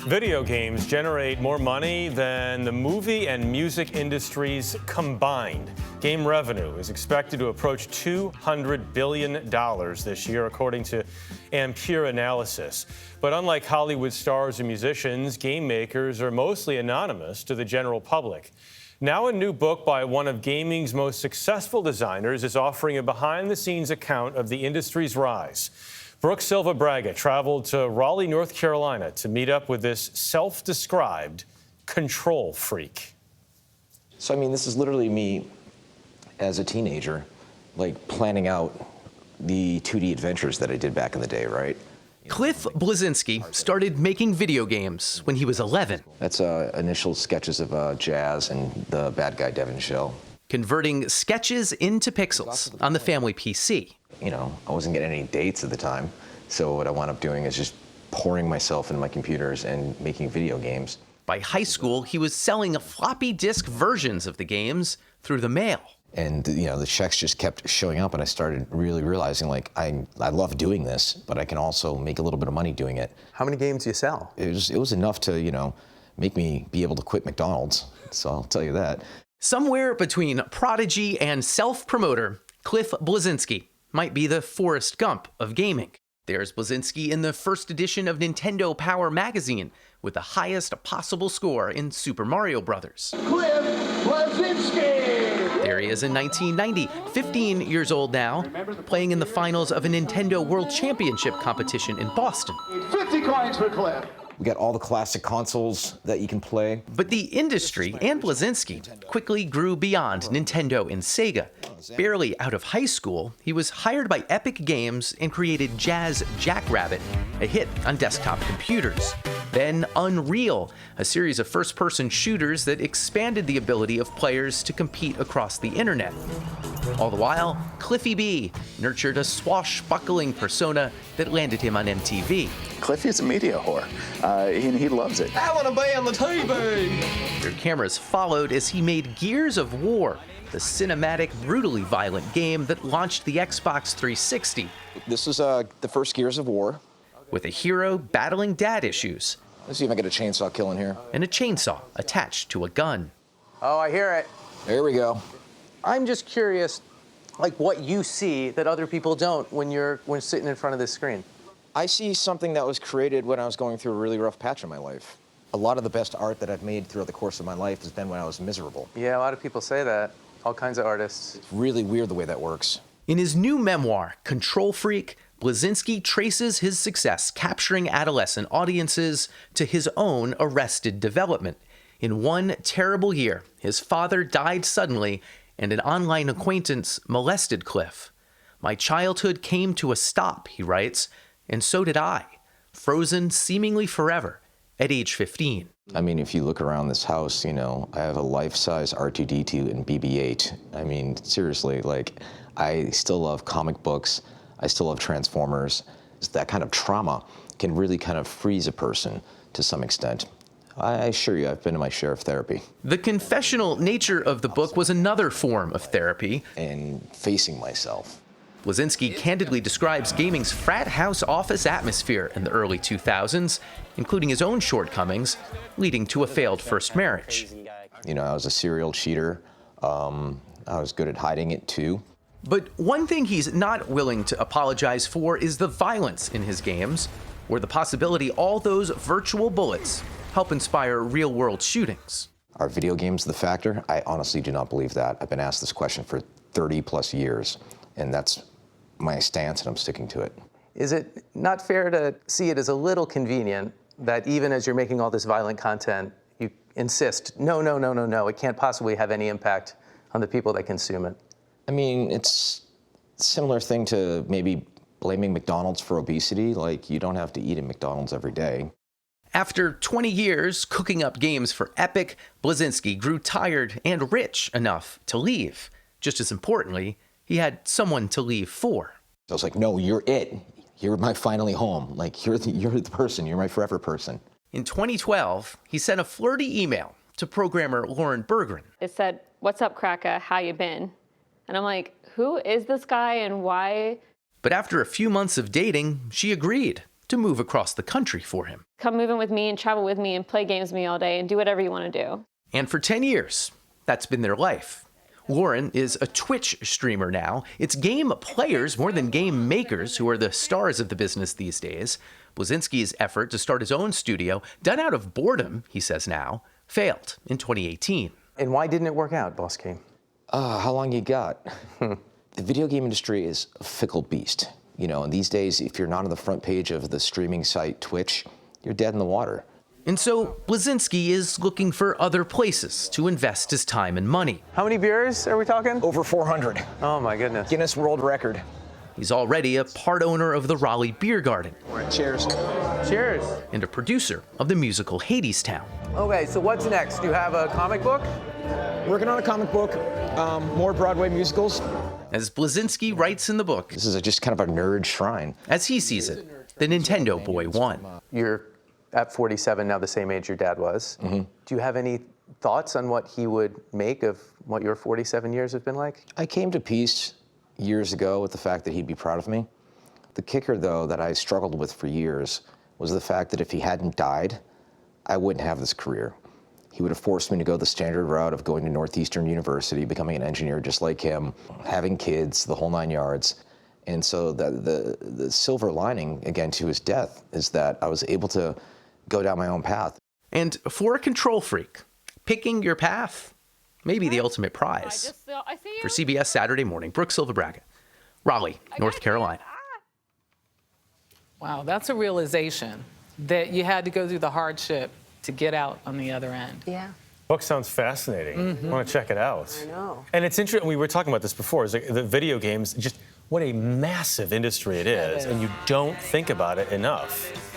Video games generate more money than the movie and music industries combined. Game revenue is expected to approach $200 billion this year, according to Ampere analysis. But unlike Hollywood stars and musicians, game makers are mostly anonymous to the general public. Now a new book by one of gaming's most successful designers is offering a behind-the-scenes account of the industry's rise. Brook Silva-Braga traveled to Raleigh, North Carolina to meet up with this self-described control freak. So, I mean, this is literally me as a teenager, like planning out the 2D adventures that I did back in the day, right? Cliff Bleszinski started making video games when he was 11. That's initial sketches of Jazz and the bad guy Devin Shell. Converting sketches into pixels on the family PC. You know, I wasn't getting any dates at the time, so what I wound up doing is just pouring myself into my computers and making video games. By high school, he was selling floppy disk versions of the games through the mail. And, you know, the checks just kept showing up, and I started really realizing, like, I love doing this, but I can also make a little bit of money doing it. How many games do you sell? It was enough to, you know, make me be able to quit McDonald's, so I'll tell you that. Somewhere between prodigy and self-promoter, Cliff Bleszinski might be the Forrest Gump of gaming. There's Bleszinski in the first edition of Nintendo Power magazine with the highest possible score in Super Mario Bros. Cliff Bleszinski! There he is in 1990, 15 years old now, playing in the finals of a Nintendo World Championship competition in Boston. 50 coins for Cliff. We got all the classic consoles that you can play. But the industry and Bleszinski quickly grew beyond Nintendo and Sega. Barely out of high school, he was hired by Epic Games and created Jazz Jackrabbit, a hit on desktop computers. Then Unreal, a series of first-person shooters that expanded the ability of players to compete across the internet. All the while, Cliffy B nurtured a swashbuckling persona that landed him on MTV. Cliffy's a media whore, and he loves it. I want to be on the TV! Their cameras followed as he made Gears of War, the cinematic, brutally violent game that launched the Xbox 360. This is the first Gears of War. With a hero battling dad issues. Let's see if I get a chainsaw kill in here. And a chainsaw attached to a gun. Oh, I hear it. There we go. I'm just curious, like what you see that other people don't when sitting in front of this screen. I see something that was created when I was going through a really rough patch in my life. A lot of the best art that I've made throughout the course of my life has been when I was miserable. Yeah, a lot of people say that. All kinds of artists. It's really weird the way that works. In his new memoir, Control Freak, Bleszinski traces his success capturing adolescent audiences to his own arrested development. In one terrible year, his father died suddenly, and an online acquaintance molested Cliff. My childhood came to a stop, he writes, and so did I, frozen seemingly forever at age 15. I mean, if you look around this house, you know, I have a life-size R2-D2 and BB-8. I mean, seriously, like, I still love comic books. I still love Transformers. That kind of trauma can really kind of freeze a person to some extent. I assure you, I've been to my share of therapy. The confessional nature of the book was another form of therapy. And facing myself. Bleszinski candidly describes gaming's frat house office atmosphere in the early 2000s, including his own shortcomings, leading to a failed first marriage. You know, I was a serial cheater. I was good at hiding it too. But one thing he's not willing to apologize for is the violence in his games, or the possibility all those virtual bullets help inspire real-world shootings. Are video games the factor? I honestly do not believe that. I've been asked this question for 30-plus years, and that's my stance, and I'm sticking to it. Is it not fair to see it as a little convenient that even as you're making all this violent content, you insist, no, it can't possibly have any impact on the people that consume it? I mean, it's a similar thing to maybe blaming McDonald's for obesity. Like, you don't have to eat at McDonald's every day. After 20 years cooking up games for Epic, Bleszinski grew tired and rich enough to leave. Just as importantly, he had someone to leave for. I was like, no, you're it. You're my finally home. Like, you're the person. You're my forever person. In 2012, he sent a flirty email to programmer Lauren Berggren. It said, "What's up, Kraka? How you been?" And I'm like, who is this guy and why? But after a few months of dating, she agreed to move across the country for him. Come move in with me and travel with me and play games with me all day and do whatever you want to do. And for 10 years, that's been their life. Lauren is a Twitch streamer now. It's game players more than game makers who are the stars of the business these days. Bleszinski's effort to start his own studio, done out of boredom, he says now, failed in 2018. And why didn't it work out, Boss King? How long you got? The video game industry is a fickle beast. You know, and these days, if you're not on the front page of the streaming site Twitch, you're dead in the water. And so Bleszinski is looking for other places to invest his time and money. How many beers are we talking? Over 400. Oh my goodness. Guinness World Record. He's already a part owner of the Raleigh Beer Garden. Cheers. Cheers. And a producer of the musical Hadestown. Okay, so what's next? You have a comic book? Working on a comic book, more Broadway musicals. As Bleszinski writes in the book, This is just kind of a nerd shrine. as he sees it, the Nintendo boy won. You're at 47 now, the same age your dad was. Do you have any thoughts on what he would make of what your 47 years have been like? I came to peace years ago with the fact that he'd be proud of me. The kicker, though, that I struggled with for years was the fact that if he hadn't died, I wouldn't have this career. He would have forced me to go the standard route of going to Northeastern University, becoming an engineer just like him, having kids, the whole 9 yards. And so the silver lining, again, to his death is that I was able to go down my own path. And for a control freak, picking your path may be the ultimate prize. For CBS Saturday Morning, Brook Silva-Braga, Raleigh, North Carolina. Wow, that's a realization that you had to go through the hardship to get out on the other end. Yeah. Book sounds fascinating. I want to check it out. I know. And it's interesting, we were talking about this before, is like the video games, just what a massive industry it is, and you don't think about it enough.